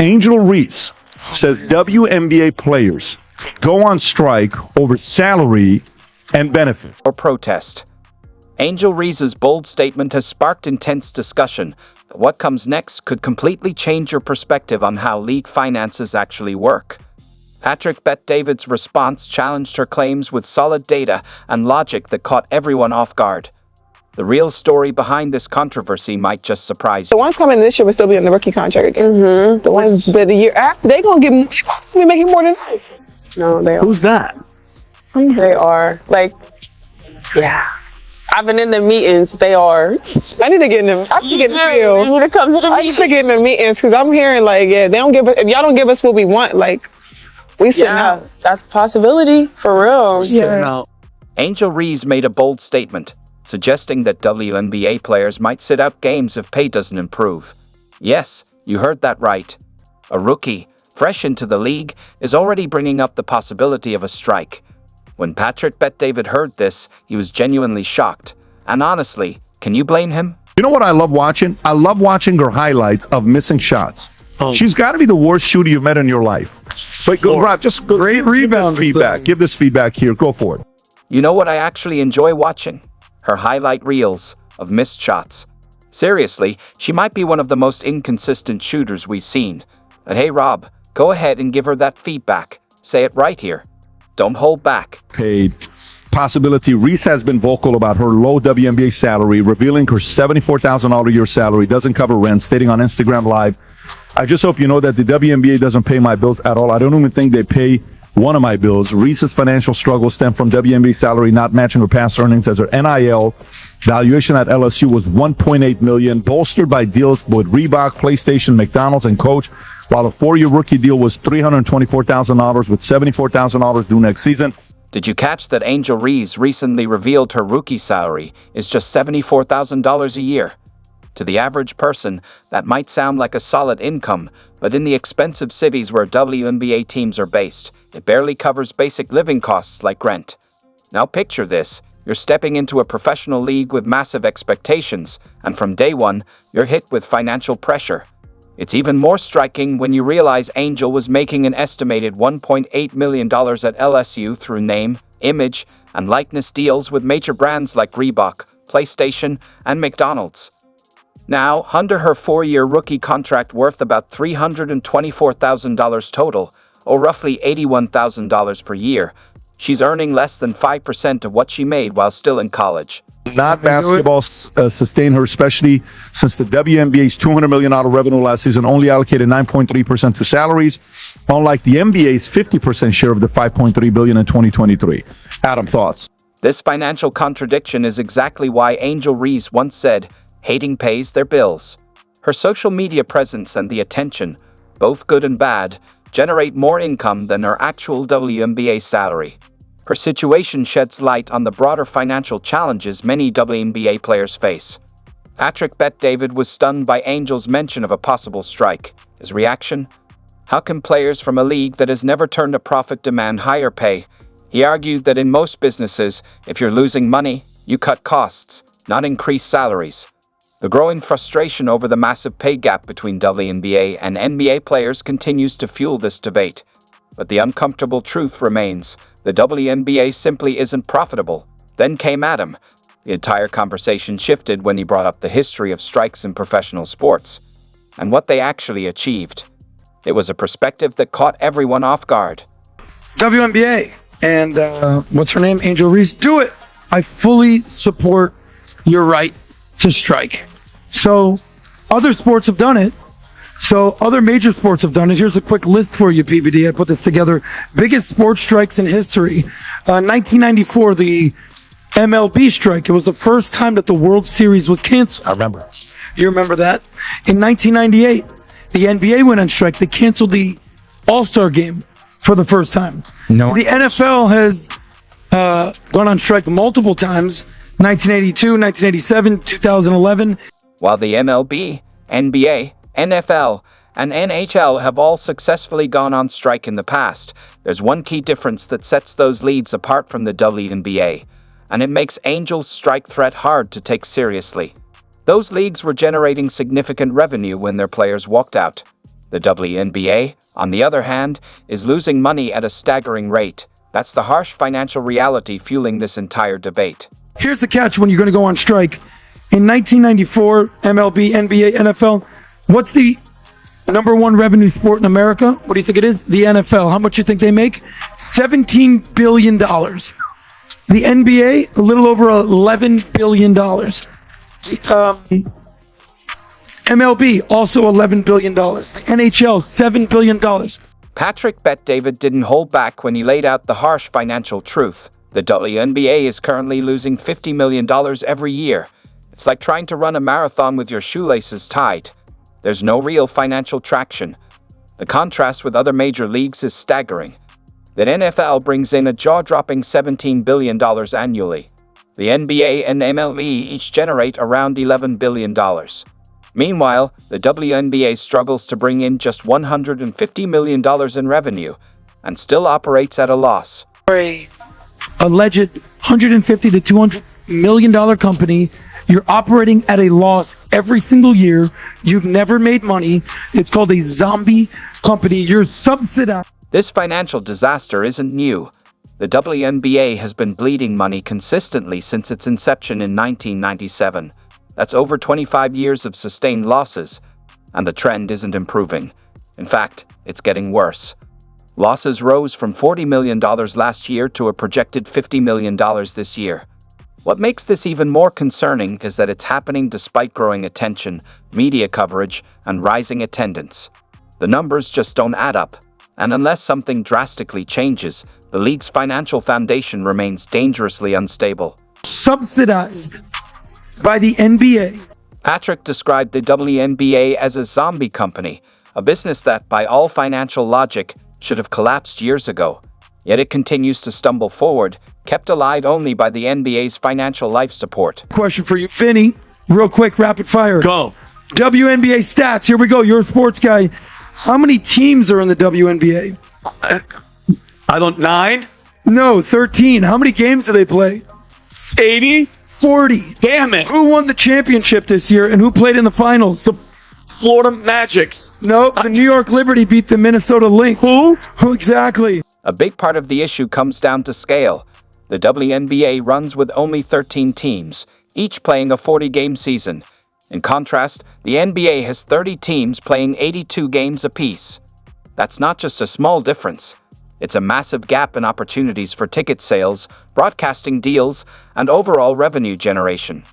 Angel Reese says WNBA players go on strike over salary and benefits. Or protest. Angel Reese's bold statement has sparked intense discussion, but what comes next could completely change your perspective on how league finances actually work. Patrick Bet-David's response challenged her claims with solid data and logic that caught everyone off guard. The real story behind this controversy might just surprise The you. ones coming this year will still be in the rookie contract again. The ones that the year after, they gonna be making more than us. No, they are. Who's that? They are. Like, yeah. I've been in the meetings. They are. I need to get in them. I need to get in the field. You need to come to the meetings. I need to get in the meetings because I'm hearing like, yeah, they don't give us. If y'all don't give us what we want, like, we sitting out. That's a possibility for real. Yeah. Angel Reese made a bold statement, suggesting that WNBA players might sit out games if pay doesn't improve. Yes, you heard that right. A rookie, fresh into the league, is already bringing up the possibility of a strike. When Patrick Bet-David heard this, he was genuinely shocked. And honestly, can you blame him? You know what I love watching? I love watching her highlights of missing shots. She's got to be the worst shooter you've met in your life. But go, Rob, just great rebound feedback. Give this feedback here. Go for it. You know what I actually enjoy watching? Her highlight reels of missed shots. Seriously, she might be one of the most inconsistent shooters we've seen. But hey, Rob, go ahead and give her that feedback. Say it right here. Don't hold back. Paid possibility. Reese has been vocal about her low WNBA salary, revealing her $74,000 a year salary doesn't cover rent, stating on Instagram Live, "I just hope you know that the WNBA doesn't pay my bills at all. I don't even think they pay one of my bills. Reese's financial struggles stem from WNBA salary not matching her past earnings, as her NIL valuation at LSU was $1.8 million, bolstered by deals with Reebok, PlayStation, McDonald's, and Coach, while a 4-year rookie deal was $324,000 with $74,000 due next season." Did you catch that Angel Reese recently revealed her rookie salary is just $74,000 a year? To the average person, that might sound like a solid income, but in the expensive cities where WNBA teams are based, it barely covers basic living costs like rent. Now picture this. You're stepping into a professional league with massive expectations, and from day one, you're hit with financial pressure. It's even more striking when you realize Angel was making an estimated $1.8 million at LSU through name, image, and likeness deals with major brands like Reebok, PlayStation, and McDonald's. Now, under her 4-year rookie contract worth about $324,000 total, or roughly $81,000 per year, she's earning less than 5% of what she made while still in college. Not basketball sustain her, especially since the WNBA's $200 million revenue last season only allocated 9.3% to salaries, unlike the NBA's 50% share of the $5.3 billion in 2023. Adam, thoughts? This financial contradiction is exactly why Angel Reese once said, "Hating pays their bills." Her social media presence and the attention, both good and bad, generate more income than her actual WNBA salary. Her situation sheds light on the broader financial challenges many WNBA players face. Patrick Bet-David was stunned by Angel's mention of a possible strike. His reaction? How can players from a league that has never turned a profit demand higher pay? He argued that in most businesses, if you're losing money, you cut costs, not increase salaries. The growing frustration over the massive pay gap between WNBA and NBA players continues to fuel this debate. But the uncomfortable truth remains. The WNBA simply isn't profitable. Then came Adam. The entire conversation shifted when he brought up the history of strikes in professional sports and what they actually achieved. It was a perspective that caught everyone off guard. WNBA and what's her name? Angel Reese. Do it. I fully support your right to strike. So other sports have done it. So other major sports have done it. Here's a quick list for you, PBD. I put this together. Biggest sports strikes in history. 1994, the MLB strike. It was the first time that the World Series was canceled. I remember. You remember that? In 1998, the NBA went on strike. They canceled the All-Star game for the first time. No. The NFL has gone on strike multiple times. 1982, 1987, 2011. While the MLB, NBA, NFL, and NHL have all successfully gone on strike in the past, there's one key difference that sets those leagues apart from the WNBA, and it makes Angel's strike threat hard to take seriously. Those leagues were generating significant revenue when their players walked out. The WNBA, on the other hand, is losing money at a staggering rate. That's the harsh financial reality fueling this entire debate. Here's the catch when you're going to go on strike. In 1994, MLB, NBA, NFL, what's the number one revenue sport in America? What do you think it is? The NFL. How much do you think they make? $17 billion. The NBA, a little over $11 billion. MLB, also $11 billion. NHL, $7 billion. Patrick Bet-David didn't hold back when he laid out the harsh financial truth. The WNBA is currently losing $50 million every year. It's like trying to run a marathon with your shoelaces tied. There's no real financial traction. The contrast with other major leagues is staggering. The NFL brings in a jaw-dropping $17 billion annually. The NBA and MLB each generate around $11 billion. Meanwhile, the WNBA struggles to bring in just $150 million in revenue and still operates at a loss. A alleged $150 to $200 million company, you're operating at a loss every single year. You've never made money. It's called a zombie company. You're subsidized. This financial disaster isn't new. The WNBA has been bleeding money consistently since its inception in 1997. That's over 25 years of sustained losses, and the trend isn't improving. In fact, it's getting worse. Losses rose from $40 million last year to a projected $50 million this year. What makes this even more concerning is that it's happening despite growing attention, media coverage, and rising attendance. The numbers just don't add up, and unless something drastically changes, the league's financial foundation remains dangerously unstable. Subsidized by the NBA. Patrick described the WNBA as a zombie company, a business that, by all financial logic, should have collapsed years ago. Yet it continues to stumble forward, kept alive only by the NBA's financial life support. Question for you, Vinny. Real quick, rapid fire. Go. WNBA stats. Here we go. You're a sports guy. How many teams are in the WNBA? I don't, 9? No, 13. How many games do they play? 80? 40. Damn it. Who won the championship this year and who played in the finals? Florida Magic. No, the New York Liberty beat the Minnesota Lynx. Who? Exactly. A big part of the issue comes down to scale. The WNBA runs with only 13 teams, each playing a 40-game season. In contrast, the NBA has 30 teams playing 82 games apiece. That's not just a small difference. It's a massive gap in opportunities for ticket sales, broadcasting deals, and overall revenue generation.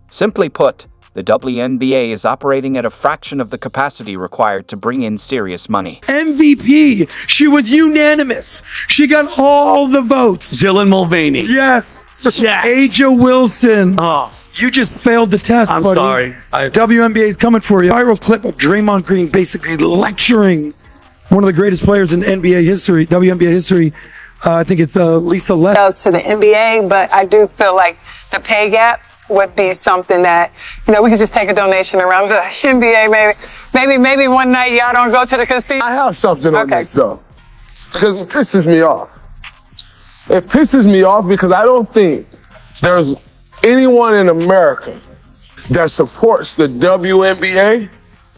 Simply put, the WNBA is operating at a fraction of the capacity required to bring in serious money. MVP. She was unanimous. She got all the votes. Dylan Mulvaney. Yes. Yeah. Aja Wilson. Oh, You just failed the test, I'm buddy. sorry. WNBA is coming for you. Viral clip of Draymond Green basically lecturing one of the greatest players in NBA history, WNBA history. I think it's Lisa Lett. Goes to the NBA, but I do feel like the pay gap would be something that, we could just take a donation around the NBA. Maybe one night y'all don't go to the casino. I have something on Okay. this though, because it pisses me off. It pisses me off because I don't think there's anyone in America that supports the WNBA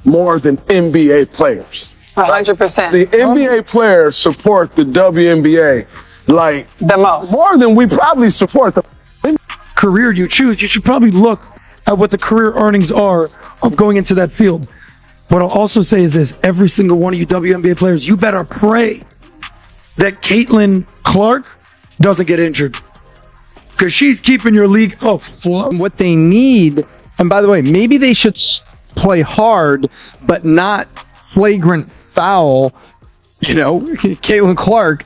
more than NBA players. 100%. The NBA players support the WNBA like The most. more than we probably support the. Career you choose, you should probably look at what the career earnings are of going into that field. What I'll also say is this: every single one of you WNBA players, you better pray that Caitlin Clark doesn't get injured, because she's keeping your league afloat. What they need, and by the way, maybe they should play hard, but not flagrant foul. Caitlin Clark,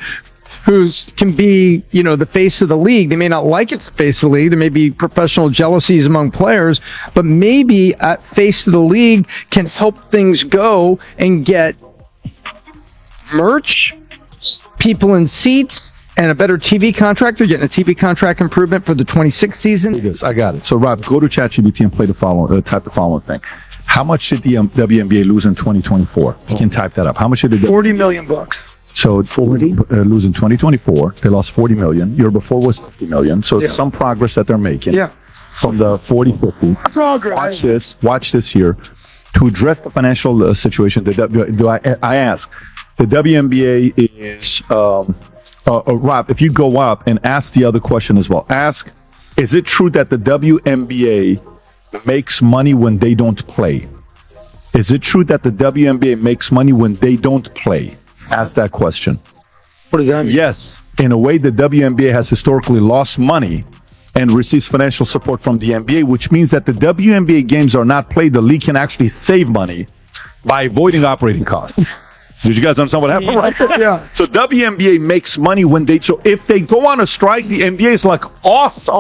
can be, the face of the league. They may not like it's the face of the league. There may be professional jealousies among players, but maybe at face of the league can help things go and get merch, people in seats, and a better TV contract. They're getting a TV contract improvement for the 26th season. It is. I got it. So, Rob, go to ChatGPT and play the following. Type the following thing. How much did the WNBA lose in 2024? You can type that up. How much did it? $40 million. So 40 lose in 2024. They lost 40 million. Year before was 50 million. So Yeah. some progress that they're making. Yeah. From the 40, 50. Progress. Watch this. Watch this here. to address the financial situation, I ask, the WNBA is, Rob, if you go up and ask the other question as well, ask, is it true that the WNBA makes money when they don't play? Is it true that the WNBA makes money when they don't play? Ask that question. What does that mean? Yes, in a way, the WNBA has historically lost money and receives financial support from the NBA, which means that the WNBA games are not played. The league can actually save money by avoiding operating costs. Did you guys understand what happened? Right? Yeah. So WNBA makes money when they. So if they go on a strike, the NBA is like, awesome.